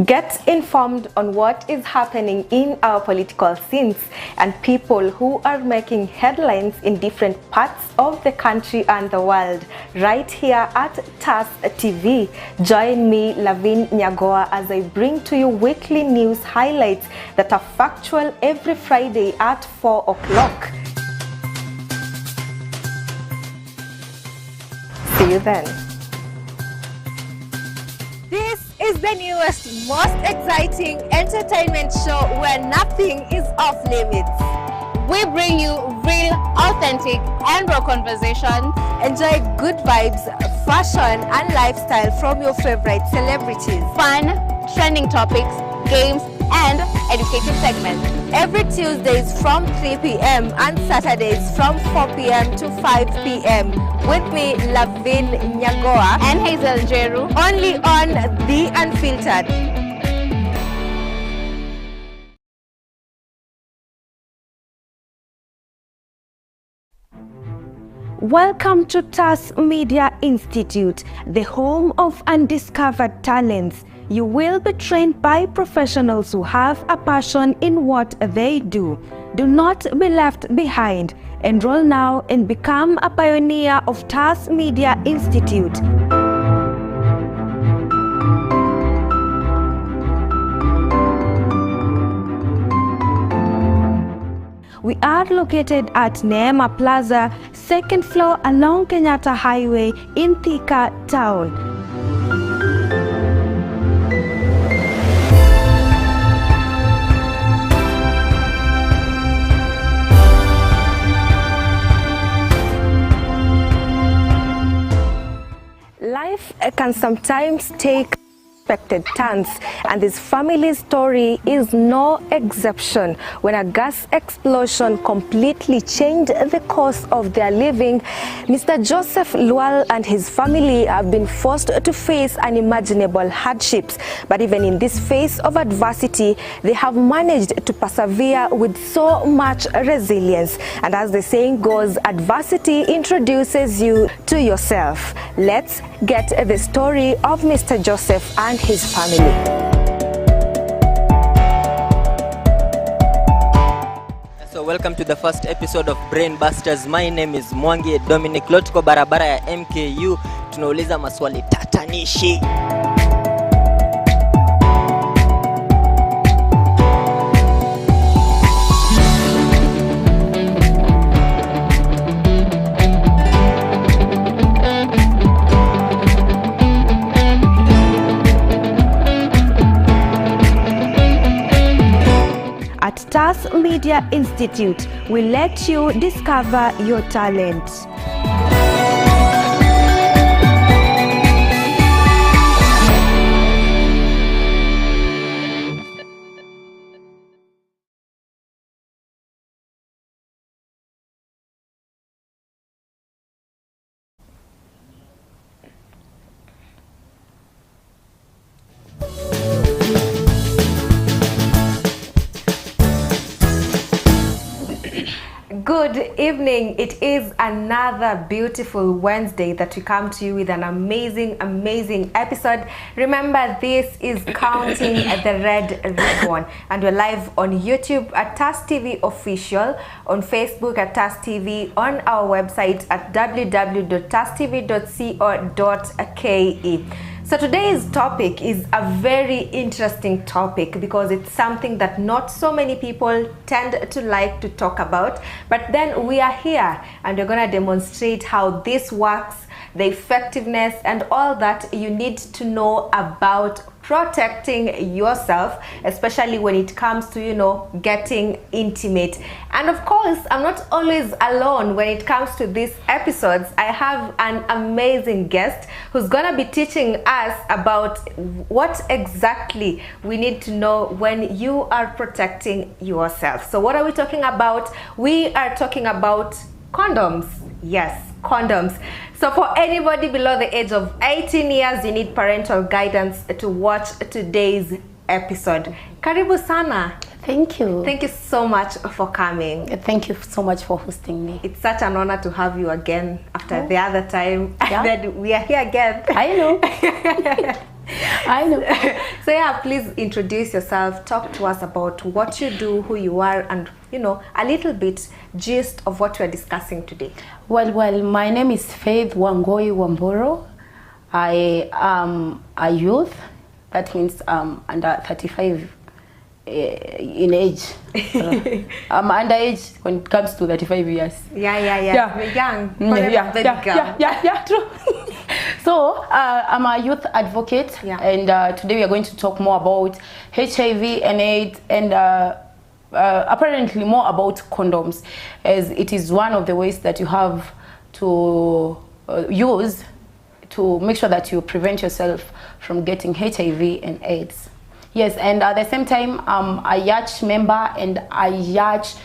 Get informed on what is happening in our political scenes and people who are making headlines in different parts of the country and the world, right here at TAS TV. Join me, LAVIN NYAGOWA, as I bring to you weekly news highlights that are factual every Friday at 4 o'clock. See you then. This is the newest, most exciting entertainment show where nothing is off limits. We bring you real, authentic, and raw conversations. Enjoy good vibes, fashion, and lifestyle from your favorite celebrities. Fun, trending topics, games, and educative segments. Every Tuesdays from 3 p.m. and Saturdays from 4 p.m. to 5 p.m. With me, LAVIN NYAGOWA and Hazel Jeru, only on The Unfiltered. Welcome to TAS Media Institute, the home of undiscovered talents. You will be trained by professionals who have a passion in what they do. Do not be left behind. Enroll now and become a pioneer of TAS Media Institute. We are located at Neema Plaza, second floor along Kenyatta Highway in Thika Town. Life can sometimes take unexpected turns, and this family's story is no exception. When a gas explosion completely changed the course of their living, Mr. Joseph Lual and his family have been forced to face unimaginable hardships. But even in this phase of adversity, they have managed to persevere with so much resilience. And as the saying goes, adversity introduces you to yourself. Let's get the story of Mr. Joseph and his family. So welcome to the first episode of Brain Busters. My name is Mwangi Dominic. Lotko barabara ya MKU. Tunauliza maswali tatanishi. At TAS Media Institute, we let you discover your talent. Good evening. It is another beautiful Wednesday that we come to you with an amazing episode. Remember, this is Counting the Red Ribbon, and we're live on YouTube at TAS TV Official, on Facebook at TAS TV, on our website at www.tastv.co.ke. So today's topic is a very interesting topic because it's something that not so many people tend to like to talk about. But then we are here and we're going to demonstrate how this works, the effectiveness, and all that you need to know about protecting yourself, especially when it comes to, getting intimate. And of course, I'm not always alone when it comes to these episodes. I have an amazing guest who's gonna be teaching us about what exactly we need to know when you are protecting yourself. So what are we talking about? We are talking about condoms. Yes, condoms. So for anybody below the age of 18 years, you need parental guidance to watch today's episode. Karibu sana. Thank you. Thank you so much for coming. Thank you so much for hosting me. It's such an honor to have you again after the other time. Yeah. That we are here again. I know. I know. So yeah, please introduce yourself, talk to us about what you do, who you are, and you know, a little bit gist of what we're discussing today. Well, my name is Faith Wangoi Wamboro. I am a youth. That means under 35 in age. I'm underage when it comes to 35 years. Yeah. We're young. Yeah, true. So I'm a youth advocate, and today we are going to talk more about HIV and AIDS, and apparently more about condoms, as it is one of the ways that you have to use to make sure that you prevent yourself from getting HIV and AIDS. Yes, and at the same time, I'm a YACH member, and YACH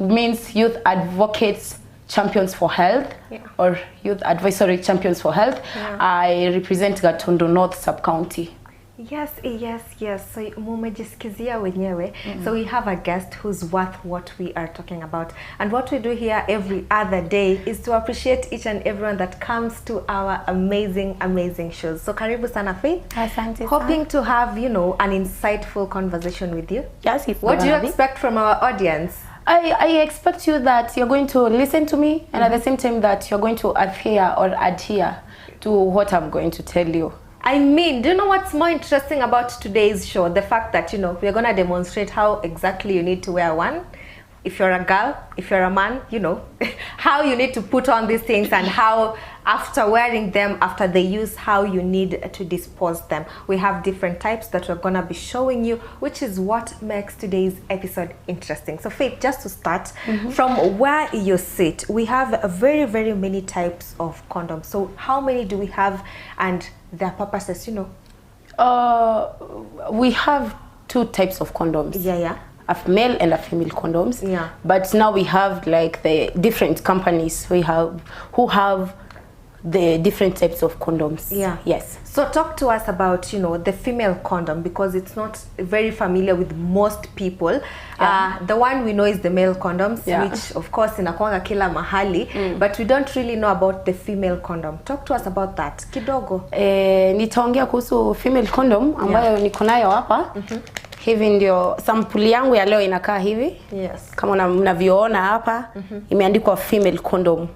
means Youth Advocates Champions for Health, or Youth Advisory Champions for Health. I represent Gatondo North Sub-County. Yes. So mumejisikizia wenyewe. So we have a guest who's worth what we are talking about. And what we do here every other day is to appreciate each and everyone that comes to our amazing shows. So karibu sana Faith. Asante. Hoping to have, you know, an insightful conversation with you. Yes. What do you expect from our audience? I expect you that you're going to listen to me, and at the same time that you're going to adhere to what I'm going to tell you. I mean, do you know what's more interesting about today's show? The fact that, you know, we're going to demonstrate how exactly you need to wear one. If you're a girl, if you're a man, you know, how you need to put on these things, and how after wearing them, after the use, how you need to dispose them. We have different types that we're going to be showing you, which is what makes today's episode interesting. So Faith, just to start, from where you sit, we have very many types of condoms. So how many do we have, and their purposes, you know? We have two types of condoms. Yeah. A male and a female condoms. Yeah. But now we have like the different companies who have the different types of condoms. Yeah. Yes. So talk to us about, you know, the female condom, because it's not very familiar with most people. The one we know is the male condoms, which of course inakuanga kila mahali, but we don't really know about the female condom. Talk to us about that kidogo. Nitaongea kuhusu female condom ambayo niko nayo hapa. Hivi ndio sampuli yangu ya leo inakaa hivi. Yes. Kama mnavyoona hapa, imeandikwa female condom.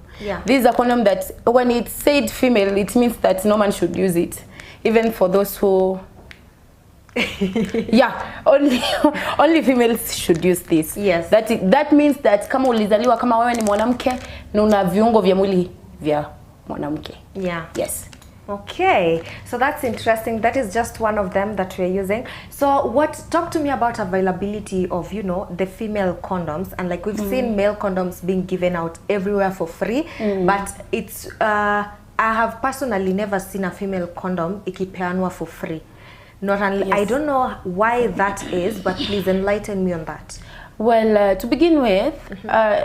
This is a condom that when it's said female, it means that no man should use it. Even for those who only females should use this. Yes. That means that kama ulizaliwa kama wewe ni mwanamke na una viungo vya mwili vya mwanamke. Yeah. Yes. Okay, so that's interesting. That is just one of them that we're using. So talk to me about availability of, you know, the female condoms. And like we've seen male condoms being given out everywhere for free, but it's I have personally never seen a female condom ikipeanwa for free. I don't know why that is, but please enlighten me on that. Well, to begin with,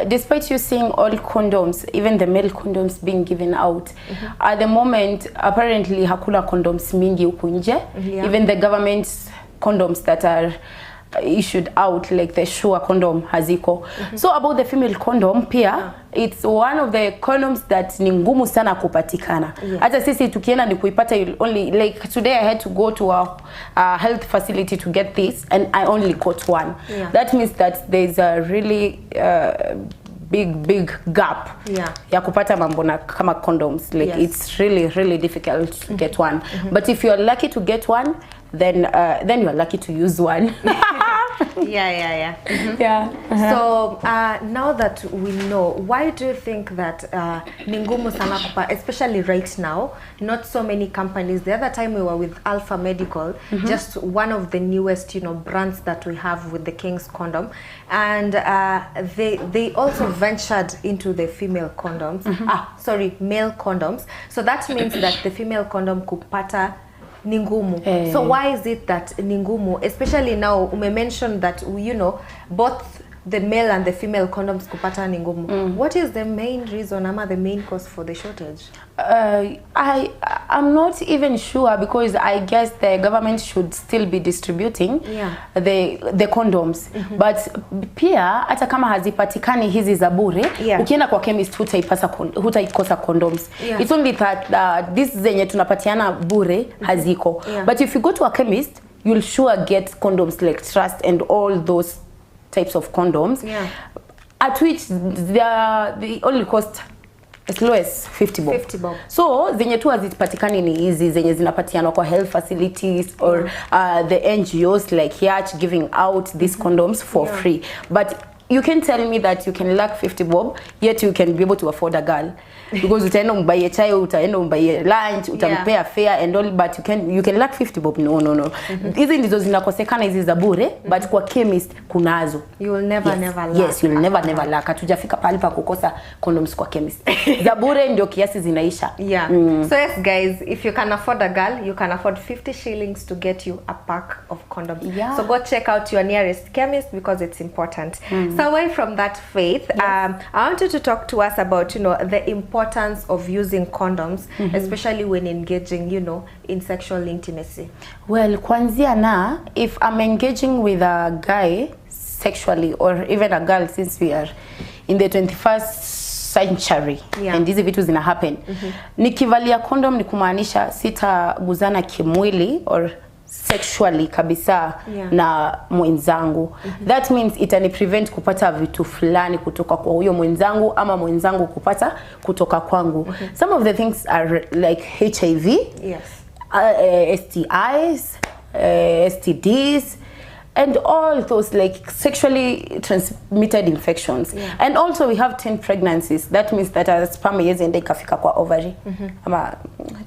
despite you seeing all condoms, even the male condoms being given out, at the moment, apparently hakuna condoms mingi huku nje. Even the government condoms that are issued out, like the Sure condom haziko. So about the female condom pia, it's one of the condoms that ni ngumu sana kupatikana. Hata sisi tukienda ni kuipata, only like today I had to go to a health facility to get this, and I only got one. That means that there's a really big gap ya kupata mambo na kama condoms. Like it's really difficult to get one. But if you're lucky to get one, then you're lucky to use one. Yeah. So now that we know, why do you think that ni ngumu sana especially right now, not so many companies? The other time we were with Alpha Medical, just one of the newest, you know, brands that we have with the King's condom, and they also ventured into the female condoms. Male condoms. So that means that the female condom kupata ningumu. So why is it that ningumu, especially now? We mentioned that, you know, both the male and the female condoms kupata ni ngumu. What is the main reason ama the main cause for the shortage? I'm not even sure, because I guess the government should still be distributing the condoms. But pia hata kama hazipatikani hizi za bure, ukienda kwa chemist hutaikosa condoms. It's only that this zenye tunapatiana bure haziko. But if you go to a chemist, you'll sure get condoms like Trust and all those types of condoms, at which they only cost as low as 50 bob. 50 bob. So zenye tu hazipatikani ni hizi zenye zinapatiana kwa health facilities or the NGOs like Yacht giving out these condoms for free. But you can tell me that you can lack 50 bob, yet you can be able to afford a girl. Because utaenda umbaye chai, utaenda umbaye lunch, utampea fare and all, but you can lack 50 bob. No. Hizi ndizo zinakosekana hizi za bure, but kwa chemist kunazo. You will never lack. Yes, you'll never lack. Hatujafika pale pa kukosa condoms kwa chemist. Za bure ndio kiasi zinaisha. So yes guys, if you can afford a girl, you can afford 50 shillings to get you a pack of condoms. So go check out your nearest chemist because it's important. So away from that, Faith, I want you to talk to us about, the importance of using condoms, especially when engaging, in sexual intimacy. Well, kwanzia na, if I'm engaging with a guy sexually, or even a girl, since we are in the 21st century, and these vitu zina happen, nikivalia condom ni kumaanisha sitaguzana kimwili or sexually kabisa na mwenzangu. That means itani prevent kupata vitu fulani kutoka kwa huyo mwenzangu ama mwenzangu kupata kutoka kwangu. Some of the things are like HIV, STIs, STDs, and all those like sexually transmitted infections. And also we have 10 pregnancies. That means that a sperm yezende ikafika kwa ovary. Ama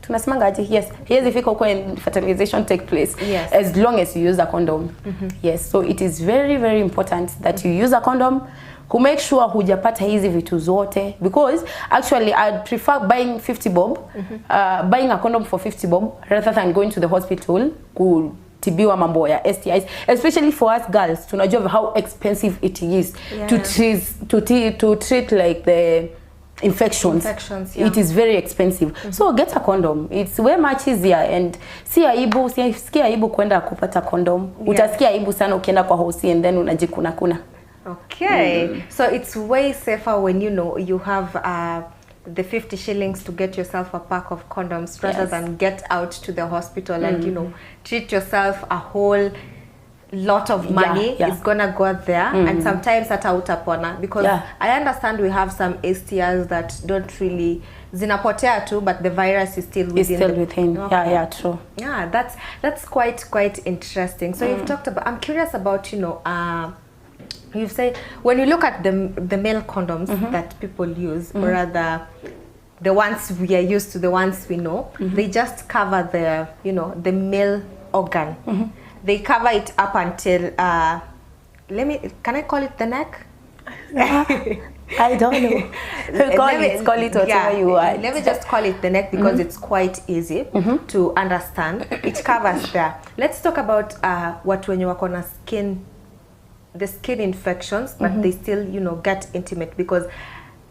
tunasemanga aje? Yes, ifika huko and fertilization take place. As long as you use a condom. Yes, so it is very very important that you use a condom. Who make sure hujapata hizi vitu zote, because actually I'd prefer buying 50 bob, buying a condom for 50 bob rather than going to the hospital tibiwa mambo ya STIs, especially for us girls. Tunajua how expensive it is to treat like the infections. It is very expensive. So get a condom. It's way much easier, and sikia aibu kwenda kupata condom. Utasikia aibu sana ukienda kwa hosi and then unajikuna kuna. Okay. So it's way safer when you have the 50 shillings to get yourself a pack of condoms rather than get out to the hospital and treat yourself a whole lot of money is gonna go there and sometimes hata utapona, because I understand we have some STIs that don't really zinapotea too, but the virus is still within. Okay. True. That's quite interesting. So you've talked about, I'm curious about you've said when you look at the male condoms that people use, or rather the ones we are used to, the ones we know, they just cover the the male organ. They cover it up until can I call it the neck? I don't know. Call it whatever you want. Let me just call it the neck because it's quite easy to understand. It covers there. Let's talk about what when you work on a the skin infections, but they still get intimate, because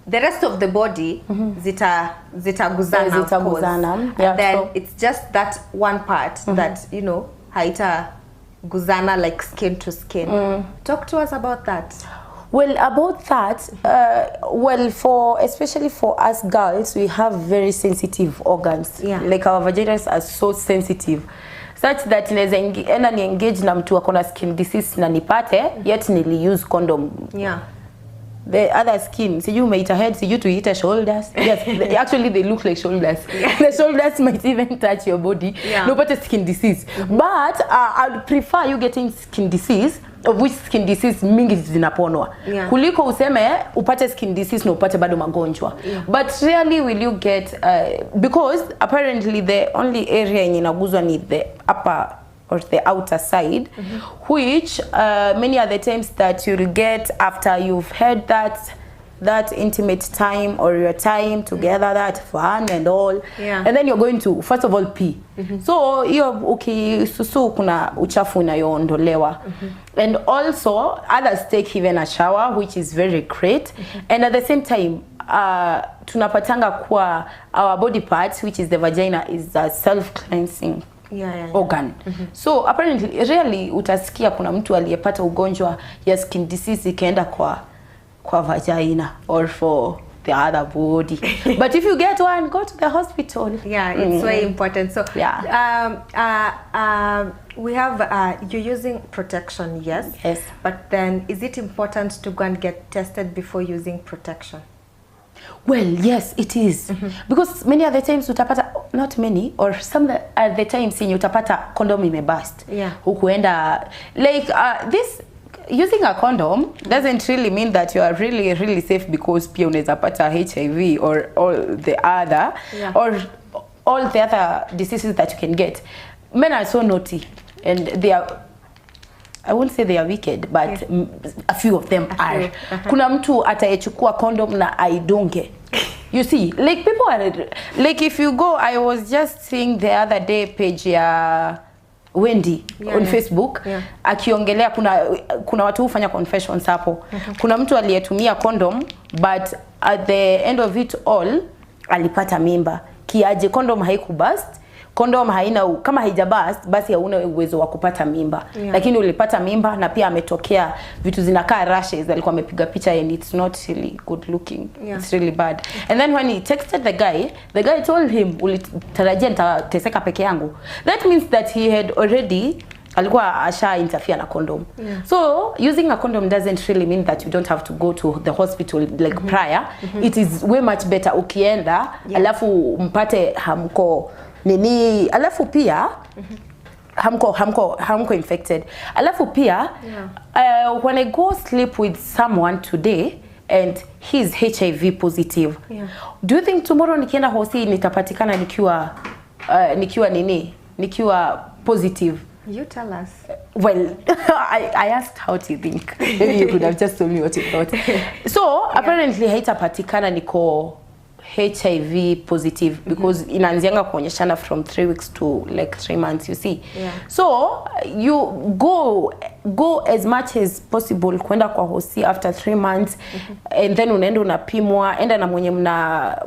the rest of the body zitaguzana, of course. And then it's just that one part that haita guzana like skin to skin. Talk to us about that. Well, about that, especially for us girls, we have very sensitive organs. Like our vaginas are so sensitive, such that naweza enda ni engage na mtu akona skin disease na nipate, yet nili use condom. The other skin, siju umeita head, siju tuita shoulders. Yes, actually they look like shoulders. The shoulders might even touch your body. No, but a skin disease. But I'd prefer you getting skin disease, of which skin disease mingi zinaponwa. Kuliko useme upate skin disease na upate bado magonjwa. But really will you get, because apparently the only area yenye inaguzwa ni the upper or the outer side, which many are the times that you'll get after you've had that that intimate time or your time together, that fun and all. Yeah. And then you're going to first of all pee. So hiyo susu kuna uchafu unayoondolewa. And also others take even a shower, which is very great. And at the same time tunapatanga kwa our body parts, which is the vagina, is a self-cleansing organ. So apparently really utasikia kuna mtu aliyepata ugonjwa ya skin disease ikaenda kwa vagina or for the other body. But if you get one, go to the hospital. Yeah, it's very important. So yeah. We have you're using protection, yes, but then is it important to go and get tested before using protection? Well, yes, it is. Because many other times utapata, not many, or some at the times in utapata condom imebust. Yeah. Ukuenda, like this, using a condom doesn't really mean that you are really safe, because pia unaweza pata HIV or all the other, or all the other diseases that you can get. Men are so naughty, and they are, I won't say they are wicked, but a few of them are. Kuna mtu atayechukua condom na aidunge. You see, like people are, like if you go, I was just seeing the other day page ya Wendy on Facebook, akiongelea kuna watu hufanya confessions hapo. Kuna mtu aliyetumia condom, but at the end of it all alipata mimba. Kiaje condom haikubust, condom haina, kama haijabust basi hauna uwezo wa kupata mimba. Lakini ulipata mimba na pia ametokea vitu zinakaa rashes, alikuwa amepiga picha and it's not really good looking. It's really bad. And then when he texted the guy told him, ulitarajia nitateseka peke yangu. That means that he had already alikuwa asha interfere na condom. So using a condom doesn't really mean that you don't have to go to the hospital like prior. It is way much better ukienda alafu mpate hamko nini, alafu pia hamko infected. Alafu pia when I go sleep with someone today and he's HIV positive, do you think tomorrow nikienda hosi nitapatikana nikiwa positive? You tell us. Well, I asked how do you think. Maybe you could have just told me what you thought. So apparently haitapatikana niko HIV positive, because inaanzianga kuonyeshana from 3 weeks to like 3 months, you see. So you go as much as possible kwenda kwa hosi after 3 months, and then unaenda unapimwa, enda na mwenye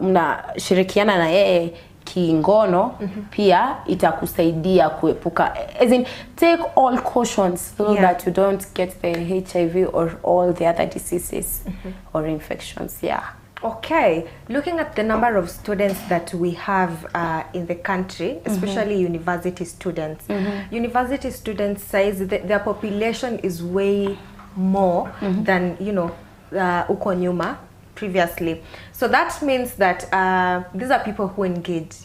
mnashirikiana na yeye kingono, pia itakusaidia kuepuka, as in take all cautions so that you don't get the HIV or all the other diseases or infections. Okay, looking at the number of students that we have in the country, especially university students. University students size, their population is way more than, you know, uko nyuma previously. So that means that these are people who engage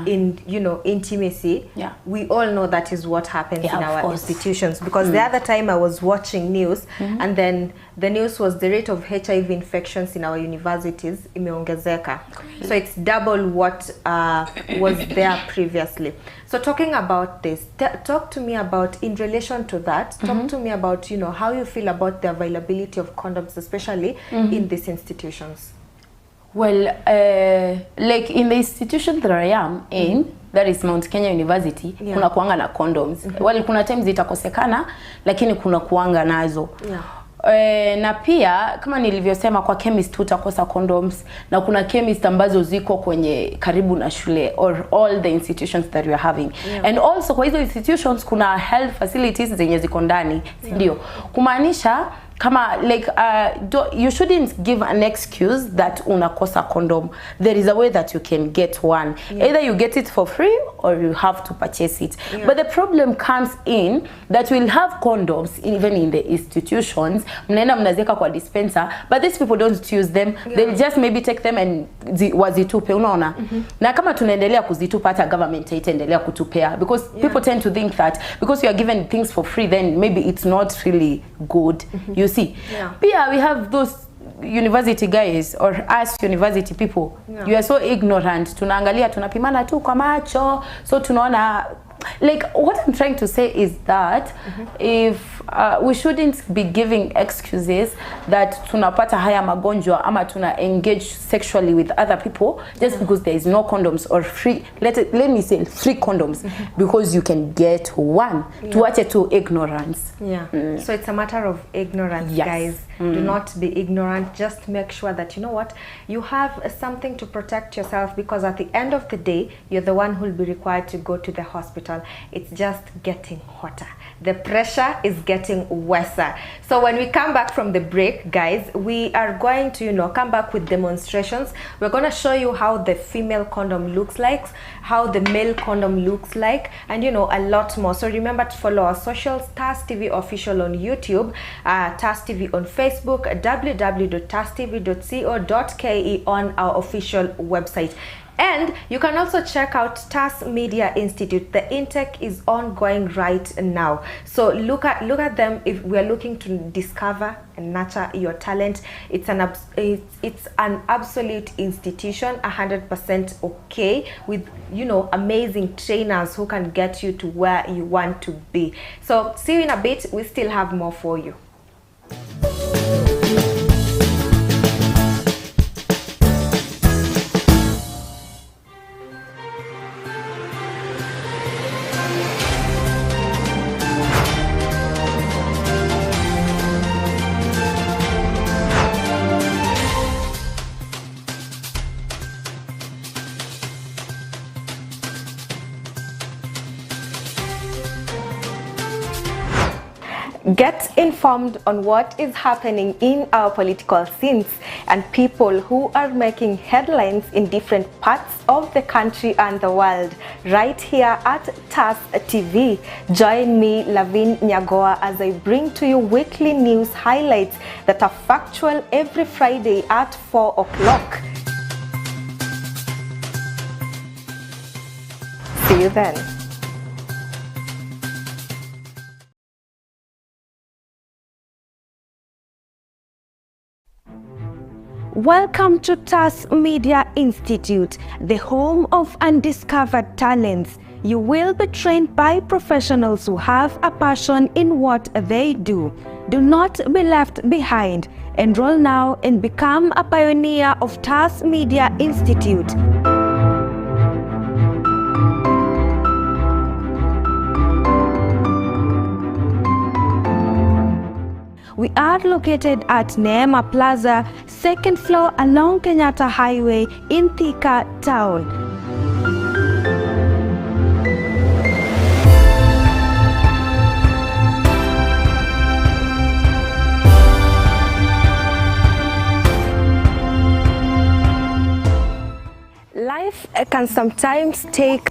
in, you know, intimacy. We all know that is what happens in our institutions, because the other time I was watching news and then the news was the rate of HIV infections in our universities imeongezeka. So it's double what was there previously. So talking about this, talk to me about, in relation to that, talk to me about, you know, how you feel about the availability of condoms, especially in these institutions. Well, like in the institution that I am in, that is Mount Kenya University, kuna kuanga na condoms. Well, kuna times itakosekana, lakini kuna kuanga nazo. Na pia kama nilivyosema, kwa chemist utakosa condoms, na kuna chemist ambazo ziko kwenye karibu na shule or all the institutions that we are having. And also kwa hizo institutions kuna health facilities zenye ziko ndani, ndio kumaanisha kama like you shouldn't give an excuse that unakosa condom. There is a way that you can get one. Either you get it for free or you have to purchase it. But the problem comes in that we'll have condoms even in the institutions. Mnaenda mnazeka kwa dispenser, but these people don't use them. They'll just maybe take them and wazitupe, unaona. Na kama tunaendelea kuzitupa, hata government haitaendelea kutupea, because people tend to think that because you are given things for free, then maybe it's not really good. You see, pia we have those university guys or us university people, you are so ignorant. Tunaangalia, tunapimana tu kwa macho, so tunaona like what I'm trying to say is that if we shouldn't be giving excuses that tunapata haya magonjwa ama tuna engage sexually with other people just because there is no condoms or free, let me say free condoms, because you can get one. Tuache to ignorance. So it's a matter of ignorance, guys. Do not be ignorant. Just make sure that you know what, you have something to protect yourself, because at the end of the day, you're the one who will be required to go to the hospital. It's just getting hotter. The pressure is getting worse. So when we come back from the break, guys, we are going to, you know, come back with demonstrations. We're going to show you how the female condom looks like, how the male condom looks like, and you know, a lot more. So remember to follow our socials, TAS TV official on YouTube, TAS TV on Facebook, www.tastv.co.ke on our official website. And you can also check out TAS Media Institute. The intake is ongoing right now. So look at them if we are looking to discover and nurture your talent. It's an absolute institution, 100% okay, with, you know, amazing trainers who can get you to where you want to be. So see you in a bit. We still have more for you. Get informed on what is happening in our political scenes and people who are making headlines in different parts of the country and the world right here at TAS TV. Join me, LAVIN NYAGOWA, as I bring to you weekly news highlights that are factual every Friday at 4 o'clock. See you then. Welcome to TAS Media Institute, the home of undiscovered talents. You will be trained by professionals who have a passion in what they do. Do not be left behind. Enroll now and become a pioneer of TAS Media Institute. We are located at Neema Plaza, 2nd floor along Kenyatta Highway in Thika Town. Life can sometimes take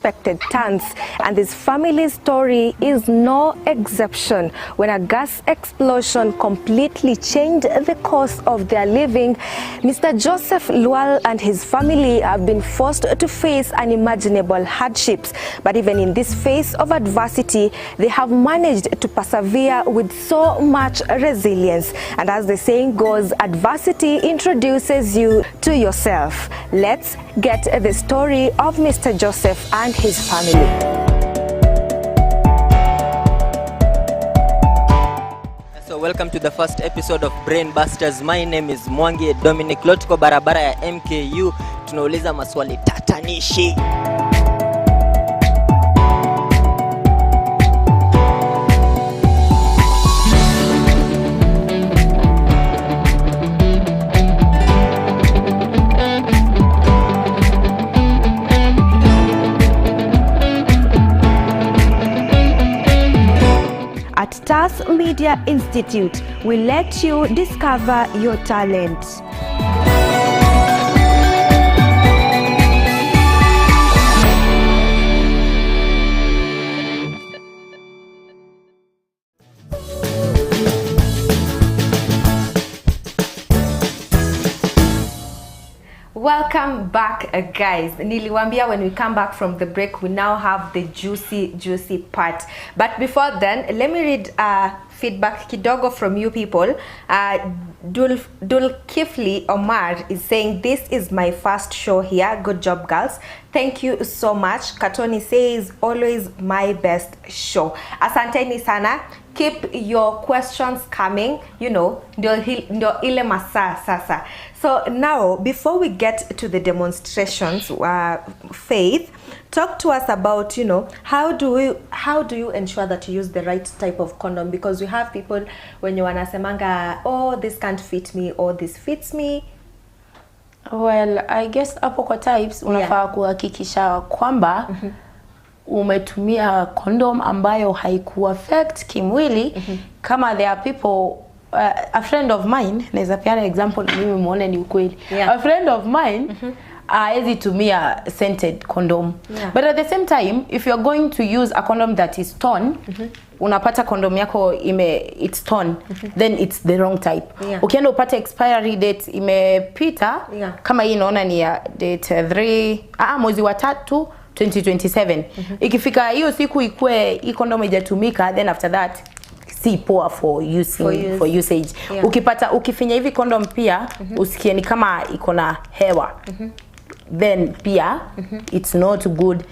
unexpected turns, and this family story is no exception. When a gas explosion completely changed the course of their living, Mr. Joseph Lual and his family have been forced to face unimaginable hardships. But even in this phase of adversity, they have managed to persevere with so much resilience. And as the saying goes, adversity introduces you to yourself. Let's get the story of Mr. Joseph and his family. So welcome to the first episode of Brain Busters. My name is Mwangi Dominic. Leo tuko barabara ya MKU, tunauliza maswali tatanishi. At TAS Media Institute, we let you discover your talent. Welcome back, guys. Niliwambia when we come back from the break, we now have the juicy part. But before then, let me read a feedback kidogo from you people. Dulkifli Omar is saying, this is my first show here. Good job, girls. Thank you so much. Katoni says, always my best show. Asanteni sana. Keep your questions coming, you know, ndio ile masaa sasa. So now, before we get to the demonstrations, Faith, talk to us about, you know, how do you ensure that you use the right type of condom? Because we have people when you wanasemanga, oh, this can't fit me, or this fits me. Well, I guess hapo kwa types unafaa kuhakikisha kwamba umetumia condom ambayo haiku affect kimwili. Kama there are people, a friend of mine, naweza peana example mimi muone ni ukweli. A friend of mine haezi tumia scented condom. But at the same time, if you're going to use a condom that is torn, unapata condom yako it's torn, then it's the wrong type. Ukienda upate expiry date imepita, kama hii naona ni ya date 3 mwezi wa 3 2027. Ikifika hiyo siku ikue hii condom haijatumika, then after that si poa for usage. Ukifinya hivi condom pia usikie ni kama iko na hewa. Then pia it's not good.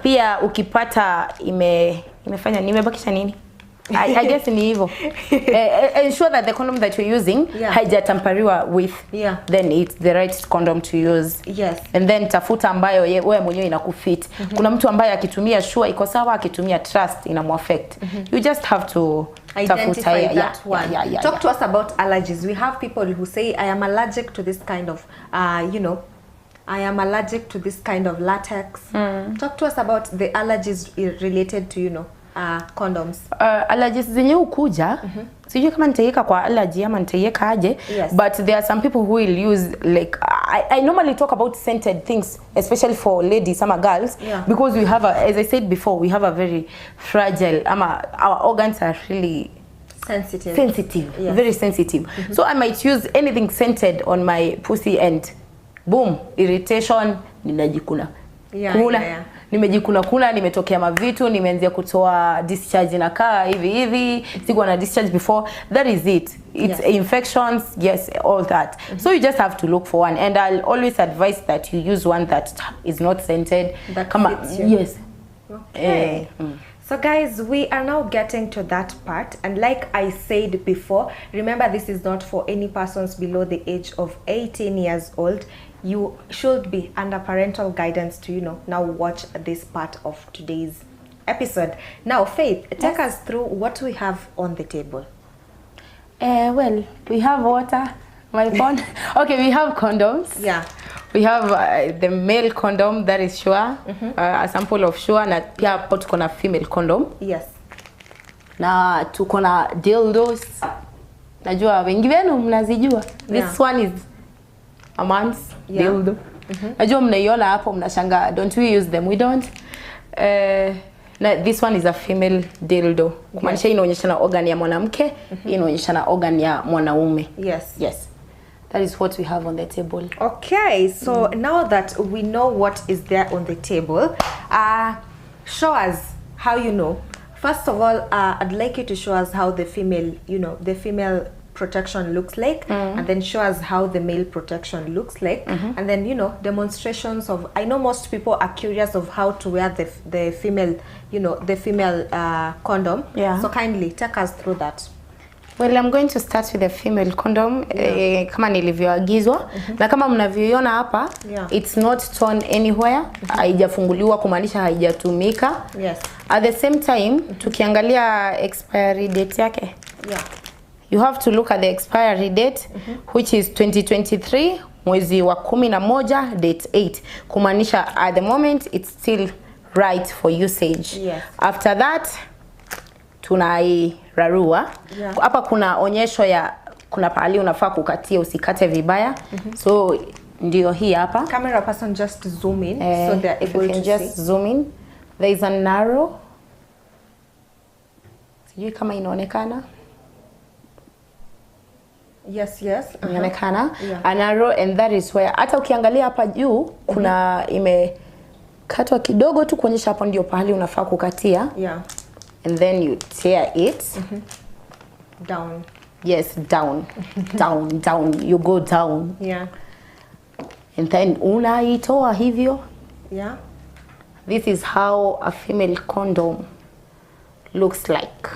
Pia ukipata imefanya nimebakisha nini? I guess ni hivyo. Ensure that the condom that you're using haijatamperiwa with, then it's the right condom to use. And then tafuta ambayo wewe mwenyewe inakufit. Kuna mtu ambaye akitumia sure iko sawa, akitumia trust inamuaffect. You just have to identify that one. Talk to us about allergies. We have people who say, I am allergic to this kind of, you know, I am allergic to this kind of latex. Talk to us about the allergies related to, you know, condoms. Allergies zenye ukuja, sijui kama nitaiweka kwa allergy ama nitaiweka aje, but there are some people who will use, like, I normally talk about scented things, especially for ladies, some girls, because we have as I said before, we have a very fragile, our organs are really sensitive, very sensitive. So I might use anything scented on my pussy and boom, irritation, ninajikuna. Nimejikuna, nimetokea mavitu, nimeanzia kutoa discharge inakaa hivi, sikuwa na discharge before. That is it. It's infections, yes, all that. So you just have to look for one, and I'll always advise that you use one that is not scented. That fits you. Yes. Okay. So guys, we are now getting to that part, and like I said before, remember this is not for any persons below the age of 18 years old. You should be under parental guidance to, you know, now watch this part of today's episode. Now, Faith, take us through what we have on the table. Well, we have water, my phone. Okay, we have condoms. We have the male condom, that is Sure, a sample of Sure, na pia hapo tuko na female condom. Na tuko na dildos. Najua wengi wenu mnazijua. This one is a man's dildo. Najua mnaiona hapo mnashanga, don't we use them? We don't. This one is a female dildo. Kumaanisha inaonyesha na organ ya mwanamke, inaonyesha na organ ya mwanaume. Yes. That is what we have on the table. Okay, so now that we know what is there on the table, show us how you know. First of all, I'd like you to show us how the female, you know, the female protection looks like, and then show us how the male protection looks like, and then, you know, demonstrations of, I know most people are curious of how to wear the female, you know, the female condom. So kindly take us through that. Well, I'm going to start with the female condom, kama nilivyoagizwa, na kama mnavyoiona hapa, it's not torn anywhere, haijafunguliwa kumaanisha haijatumika. At the same time, tukiangalia expiry date yake, you have to look at the expiry date, which is 2023, mwezi wa 11, date 8. Kumaanisha at the moment, it's still right for usage. After that, tunairarua. Hapa kuna onyesho ya, kuna pahali unafaa kukatia, usikate vibaya. So ndio hii hapa. Camera person just zoom in, so they're able to just zoom in. There is a narrow. Sijui kama inaonekana. Inaonekana. A narrow, and that is where, hata ukiangalia hapa juu, kuna imekatwa kidogo tu kuonyesha hapo ndio pahali unafaa kukatia. And then you tear it. Down. Yes, down. Down, down. You go down. Yeah. And then unaitoa hivyo. Yeah. This is how a female condom looks like.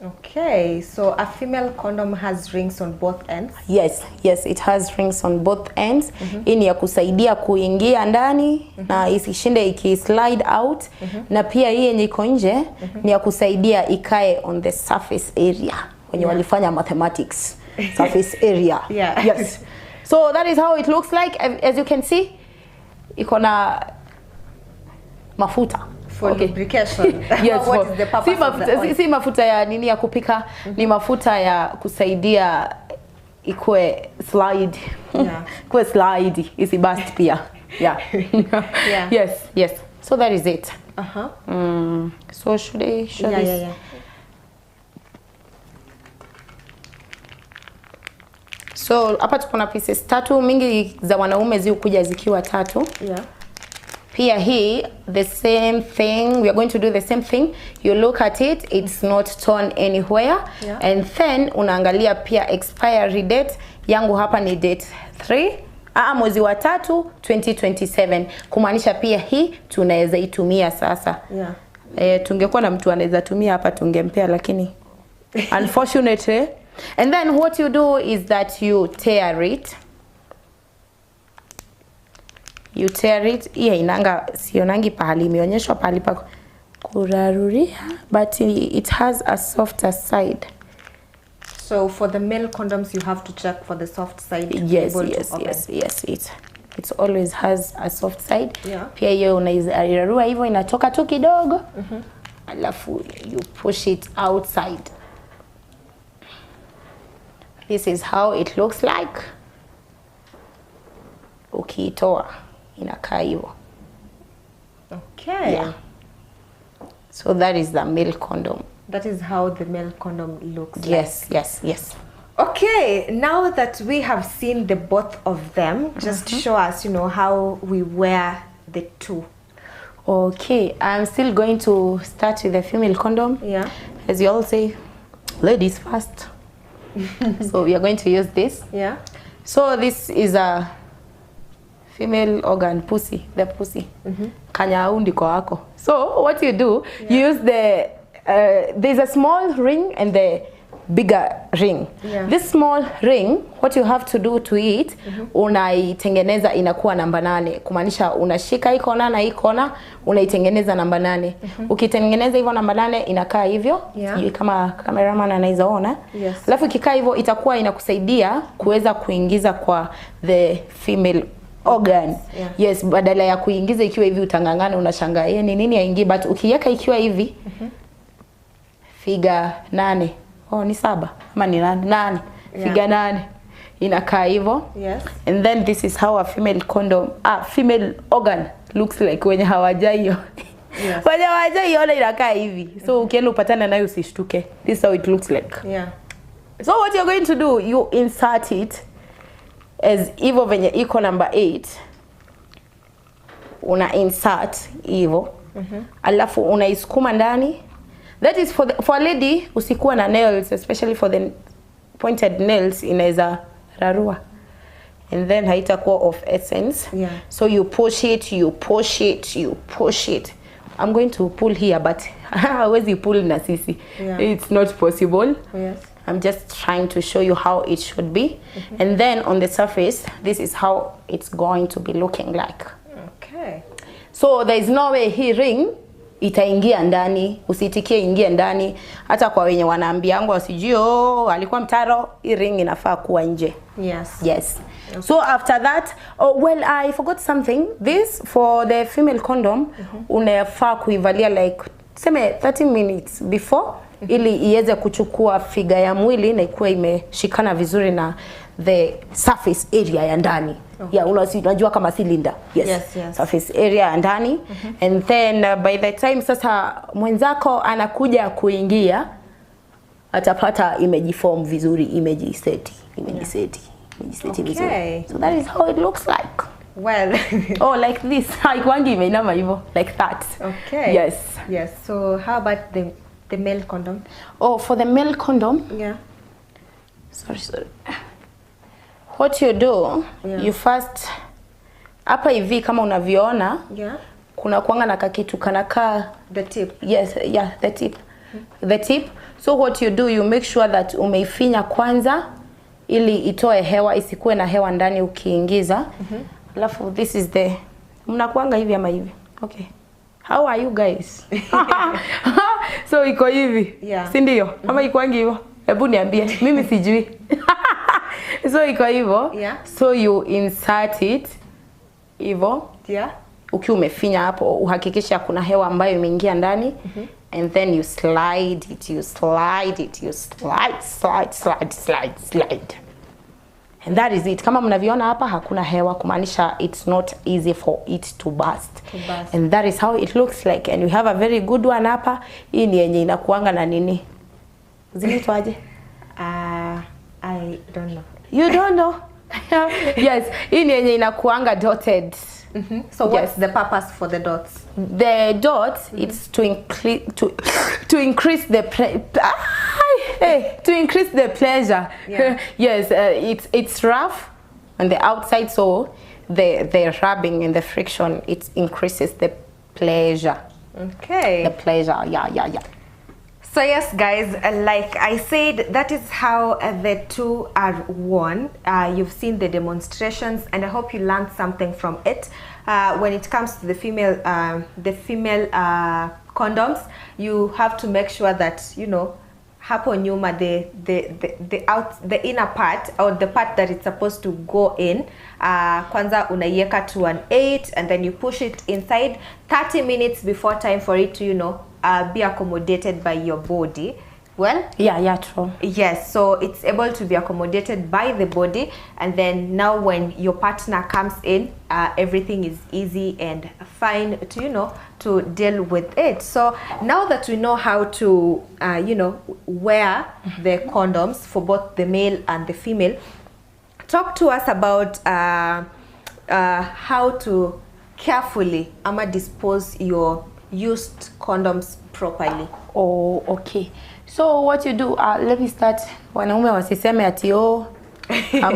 Okay, so a female condom has rings on both ends. Yes, yes, it has rings on both ends. Hii ni ya kusaidia kuingia ndani na isishinde ikislide out. Na pia hii yenye iko nje ni ya kusaidia ikae on the surface area when walifanya mathematics. Surface area. Yeah. Yes. So that is how it looks like. As you can see, iko na mafuta. For lubrication. Yes, what is the purpose of the oil? Si mafuta ya nini ya kupika, ni mafuta ya kusaidia ikue slide. Yeah. Ikue slide, isibust pia. Yeah. Yeah. Yes, yes. So that is it. So should I show this? Yeah. So hapa tuko na pieces tatu, mingi za wanaume zikuja zikiwa tatu. Yeah. Pia hii the same thing, we are going to do the same thing. You look at it, it's not torn anywhere. Yeah. And then unaangalia pia expiry date. Yangu hapa ni date 3 mwezi wa 3 2027, kumaanisha pia hii tunaweza itumia sasa. Yeah. Tungekuwa na mtu anaweza tumia hapa tungempea, lakini unfortunately. And then what you do is that you tear it. You tear it. Iya inanga sionangi pahali imeonyeshwa pahali pa kuraruria, but it has a softer side. So for the male condoms you have to check for the soft side. Yes, it always has a soft side. Yeah. Pia hiyo unairarua hivyo inatoka tu kidogo. Alafu you push it outside. This is how it looks like. Ukiitoa inakaa hivyo. Okay. Yeah. So that is the male condom. That is how the male condom looks Yes, like. yes. Okay, now that we have seen the both of them, just show us, how we wear the two. Okay, I'm still going to start with the female condom. Yeah. As you all say, ladies first. So we are going to use this. Yeah. So this is a female organ, pussy, the pussy. Kanya ndiko wako. So what you do, you use the there's a small ring and the bigger ring. Yeah. This small ring, what you have to do to it, unaitengeneza inakuwa namba 8. Kumaanisha unashika hii kona na hii kona, unaitengeneza namba 8. Ukitengeneza hivyo namba 8 inakaa hivyo. Yeah. Sijui kama cameraman anaweza ona. Yes. Alafu ikikaa hivyo itakuwa inakusaidia kuweza kuingiza kwa the female organ. Yeah. Yes, badala ya kuingiza ikiwa hivi utangangana unashangaa ni nini haingii, but ukiweka ikiwa hivi figa 8. Ni 7 ama ni 8? Figa 8 inakaa hivyo. Yes. And then this is how a female condom, female organ looks like when hawajaio. Yes. When hawajaio inakaa hivi. So ukienda upatana nayo usishtuke. This is how it looks like. Yeah. So what you're going to do, you insert it as hivyo venye iko number 8. Una insert hivyo. Alafu unaisukuma ndani. That is for a lady, usikuwa na nails, especially for the pointed nails, inaweza rarua. And then haitakuwa of essence. Yeah. So you push it, you push it, you push it. I'm going to pull here, but hawezi pull na sisi. Yeah. It's not possible. Yes. I'm just trying to show you how it should be. And then on the surface, this is how it's going to be looking like. Okay. So there is no way hii ring itaingia ndani, usitikie ingia ndani. Hata kwa wenye wanaambiangu wasijui alikuwa mtaro, hii ring inafaa kuwa nje. Yes. Yes. Okay. So after that, well, I forgot something. This for the female condom, unafaa kuivalia like seme 30 minutes before ili iweze kuchukua figa ya mwili na ikuwe imeshikana vizuri na the surface area ya ndani. Okay. Yeah, unajua kama cylinder. Yes. Yes. Surface area ya ndani. And then by the time sasa mwenzako anakuja kuingia, atapata imejiform vizuri, imejiseti vizuri. So that is how it looks like. Well. Like this. Haikuangi imeinama hivyo, like that. Okay. Yes. Yes. So how about the The male condom. Oh, for the male condom, Yeah. sorry. What you do, you first, hapa hivi kama unavyoona, kuna kuanga na kakitu kanaka the tip. Yes, yeah, the tip. The tip. So what you do, you make sure that umeifinya kwanza ili itoe hewa, isikuwe na hewa ndani ukiingiza. Alafu this is the, mnakuanga hivi ama hivi. Okay. How are you guys? So iko hivi. Si ndio? Ama ikuangi hivyo? Hebu niambie. Mimi sijui. So iko hivyo. So you insert it hivyo. Ukiwa umefinya hapo uhakikisha kuna hewa ambayo imeingia ndani. And then you slide it, you slide. And that is it. Kama mnaviona hapa hakuna hewa, kumaanisha it's not easy for it to burst. And that is how it looks like. And we have a very good one hapa. Hii ni yenye inakuanga na nini? Zinaitwaje? I don't know. You don't know? Yes, hii ni yenye inakuanga dotted. So what's the purpose for the dots? The dots, it's to increase the pleasure. Yes, it's rough on the outside, so the rubbing and the friction, it increases the pleasure. Okay. The pleasure, yeah. So yes guys, like I said, that is how the two are worn. You've seen the demonstrations and I hope you learned something from it. When it comes to the female condoms, you have to make sure that, you know, hapo nyuma, the inner part, or the part that it's supposed to go in, kwanza unaiweka to an 8 and then you push it inside 30 minutes before time for it to, you know, be accommodated by your body. Well, yeah, true. Yes, so it's able to be accommodated by the body, and then now when your partner comes in, everything is easy and fine to, you know, to deal with it. So now that we know how to you know, wear the condoms for both the male and the female, talk to us about how to carefully dispose your used condoms properly. Oh, okay. So what you do, let me start. Wanaume wasiseme ati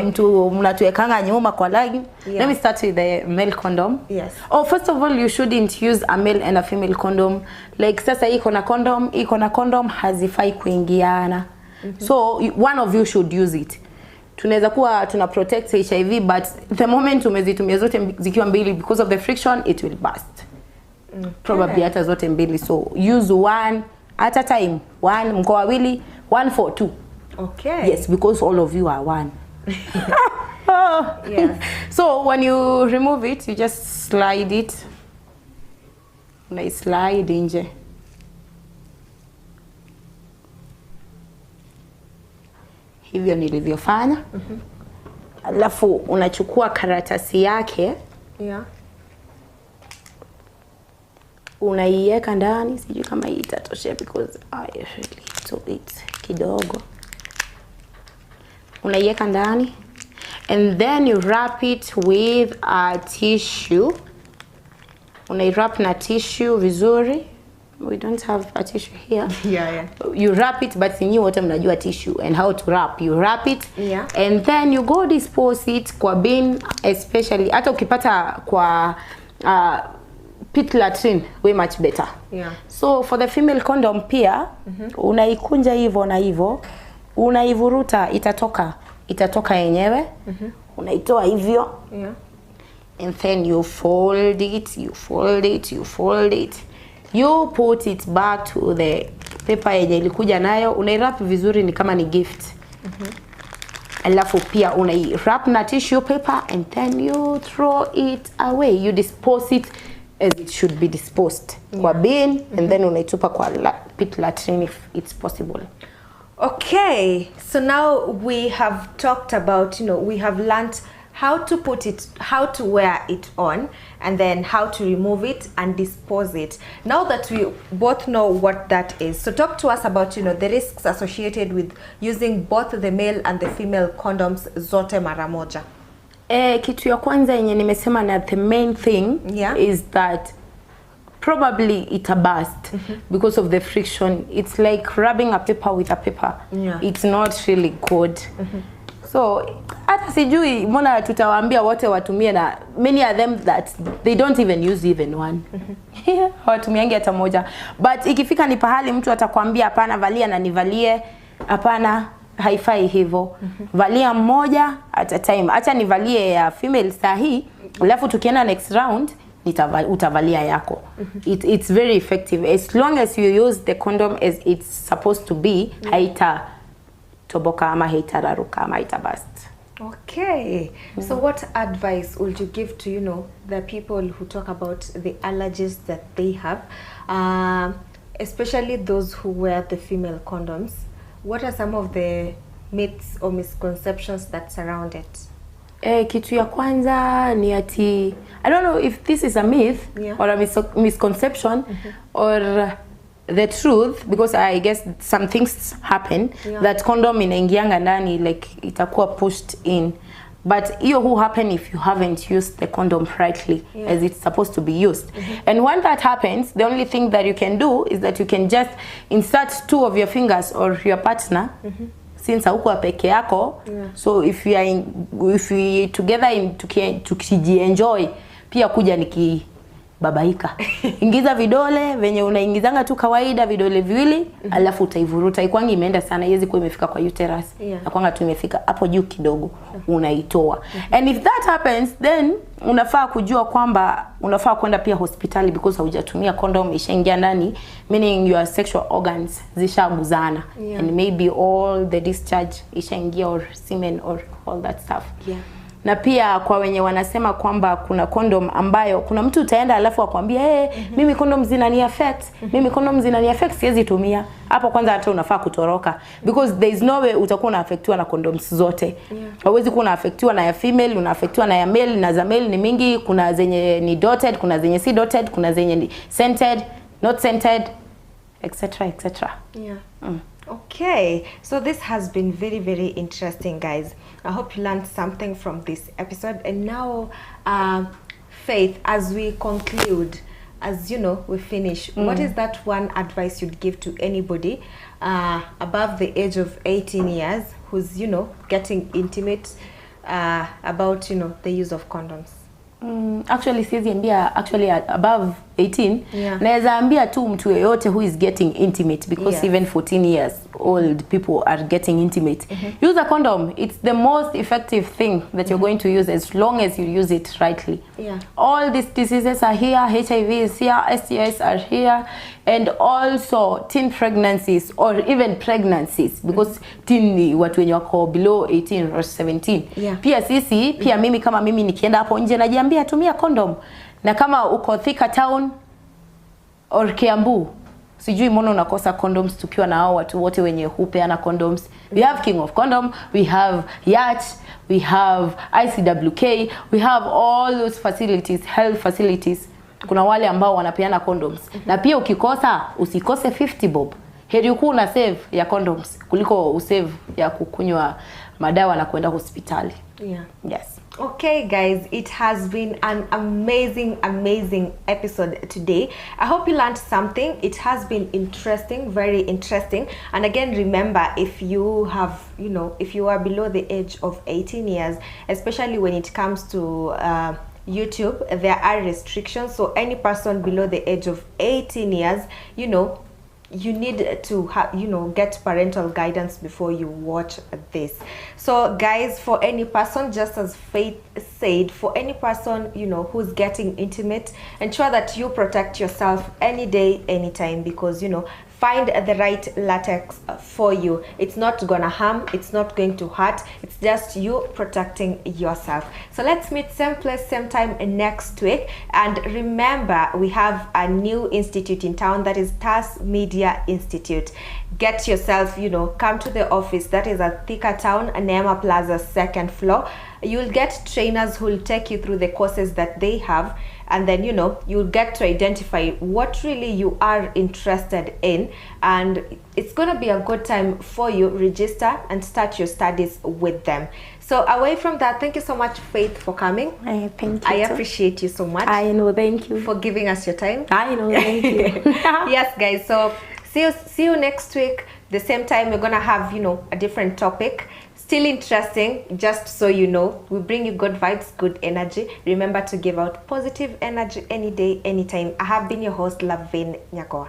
mtu mnatuwekanga nyuma kwa line. Let me start with the male condom. Yes. Oh, first of all, you shouldn't use a male and a female condom. Like sasa iko na condom hazifai kuingiana. So one of you should use it. Tunaweza kuwa tuna protect HIV, but the moment umezitumia zote zikiwa mbili, because of the friction, it will burst. Probably hata zote mbili. So use one at a time. One mko wawili, one for two. Okay. Yes, because all of you are one. Yes. So when you remove it, you just slide it. Slide nje. Hivyo nilivyofanya. Alafu unachukua karatasi yake. Unaiweka ndani, sijui kama hii itatosha because I really took it kidogo. Unaiweka ndani and then you wrap it with a tissue. Unairap na tissue vizuri. We don't have a tissue here. Yeah. You wrap it, but nyinyi wote mnajua tissue and how to wrap. You wrap it and then you go dispose it kwa bin, especially hata ukipata kwa pit latrine, way much better. So for the female condom pia, unaikunja hivyo na hivyo, unaivuruta, itatoka yenyewe. Unaitoa hivyo. And then you fold it. You put it back to the paper yenye ilikuja nayo. Unairap vizuri ni kama ni gift. Alafu pia unairap na tissue paper and then you throw it away. You dispose it as it should be disposed. Kwa bin and then unaitupa kwa pit latrine if it's possible. Okay, so now we have talked about, you know, we have learned how to put it, how to wear it on, and then how to remove it and dispose it. Now that we both know what that is, so talk to us about, you know, the risks associated with using both the male and the female condoms zote mara moja. Kitu ya kwanza yenye nimesema na the main thing is that probably ita burst because of the friction. It's like rubbing a paper with a paper. Yeah. It's not really good. So hata sijui mbona tutawaambia wote watumie, na many of them that they don't even use even one. Hawatumiangi hata moja. But ikifika ni pahali mtu atakwambia hapana, valia na nivalie, hapana, haifai hivyo. Valia mmoja at a time. Acha nivalie ya female sahi, alafu tukienda next round utavalia yako. It's very effective as long as you use the condom as it's supposed to be. Haita toboka ama haitararuka ama haitabust. Okay. So what advice would you give to, you know, the people who talk about the allergies that they have, especially those who wear the female condoms? What are some of the myths or misconceptions that surround it? Kitu ya kwanza ni ati, I don't know if this is a myth or a misconception or the truth, because I guess some things happen that condom inaingianga ndani, like itakuwa pushed in, but hiyo who happen if you haven't used the condom rightly as it's supposed to be used. And when that happens, the only thing that you can do is that you can just insert 2 of your fingers or your partner, since hauko peke yako. So if we are together in tukijienjoy, pia kuja niki babaika. Ingiza vidole venye unaingizanga tu kawaida, vidole viwili, alafu utaivuruta. Ikwangi imeenda sana, iwezi kuwa imefika kwa uterus. Na kwanga tu imefika hapo juu kidogo, unaitoa. And if that happens, then unafaa kujua kwamba unafaa kwenda pia hospitali, because haujatumia condom, ishaingia ndani, meaning your sexual organs zishaguzana. And maybe all the discharge ishaingia, or semen or all that stuff. Na pia kwa wenye wanasema kwamba kuna condom ambayo kuna mtu utaenda alafu akwambia mimi condom zinani affect, mimi condom zinani affect, siwezi tumia. Hapo kwanza hata unafaa kutoroka, because there is no way utakuwa unaafektiwa na condoms zote. Hauwezi kuwa unaafektiwa na ya female, unaafektiwa na ya male, na za male ni mingi. Kuna zenye ni dotted, kuna zenye si dotted, kuna zenye ni scented, not scented, etc etc. Okay, so this has been very, very interesting, guys. I hope you learned something from this episode. And now, Faith, as we conclude, as you know, we finish, what is that one advice you'd give to anybody above the age of 18 years who's, you know, getting intimate about, you know, the use of condoms? Actually siwezi ambia actually above 18. Naweza ambia tu mtu yeyote who is getting intimate, because even 14 years old people are getting intimate. Use a condom. It's the most effective thing that you're going to use, as long as you use it rightly. All these diseases are here, HIV is here, STIs are here, and also teen pregnancies or even pregnancies, because teen ni watu wenye wako below 18 or 17. Pia sisi, pia mimi kama mimi nikienda hapo nje najiambia tumia condom. Na kama uko Thika Town or Kiambu, sijui mbona unakosa condoms tukiwa na hao watu wote wenye hupeana condoms. We have King of Condom, we have Yacht, we have ICWK, we have all those facilities, health facilities. Kuna wale ambao wanapeana condoms. Na pia ukikosa, usikose 50 bob. Heri ukuu na save ya condoms kuliko usave ya kukunywa madawa na kwenda hospitali. Yes. Okay, guys, it has been an amazing episode today. I hope you learned something. It has been interesting, very interesting. And again, remember, if you have, you know, if you are below the age of 18 years, especially when it comes to YouTube, there are restrictions. So any person below the age of 18 years, you know, you need to have, you know, get parental guidance before you watch this. So guys, for any person, just as Faith said, for any person, you know, who's getting intimate, ensure that you protect yourself any day, anytime, because, you know, find the right latex for you. It's not gonna harm, it's not going to hurt, it's just you protecting yourself. So let's meet same place, same time next week. And remember, we have a new institute in town, that is TAS Media Institute. Get yourself, you know, come to the office, that is at Thika Town, Neema Plaza, 2nd floor. You'll get trainers who will take you through the courses that they have, and then you'll get to identify what really you are interested in, and it's going to be a good time for you. Register and start your studies with them. So away from that, thank you so much, Faith, for coming. Thank you. I appreciate you so much. I know, thank you for giving us your time. I know, thank you. Yes, guys, so see you next week. The same time, we're gonna have a different topic, still interesting. Just so you know, we bring you good vibes, good energy. Remember to give out positive energy any day, anytime. I have been your host, LAVIN NYAGOWA.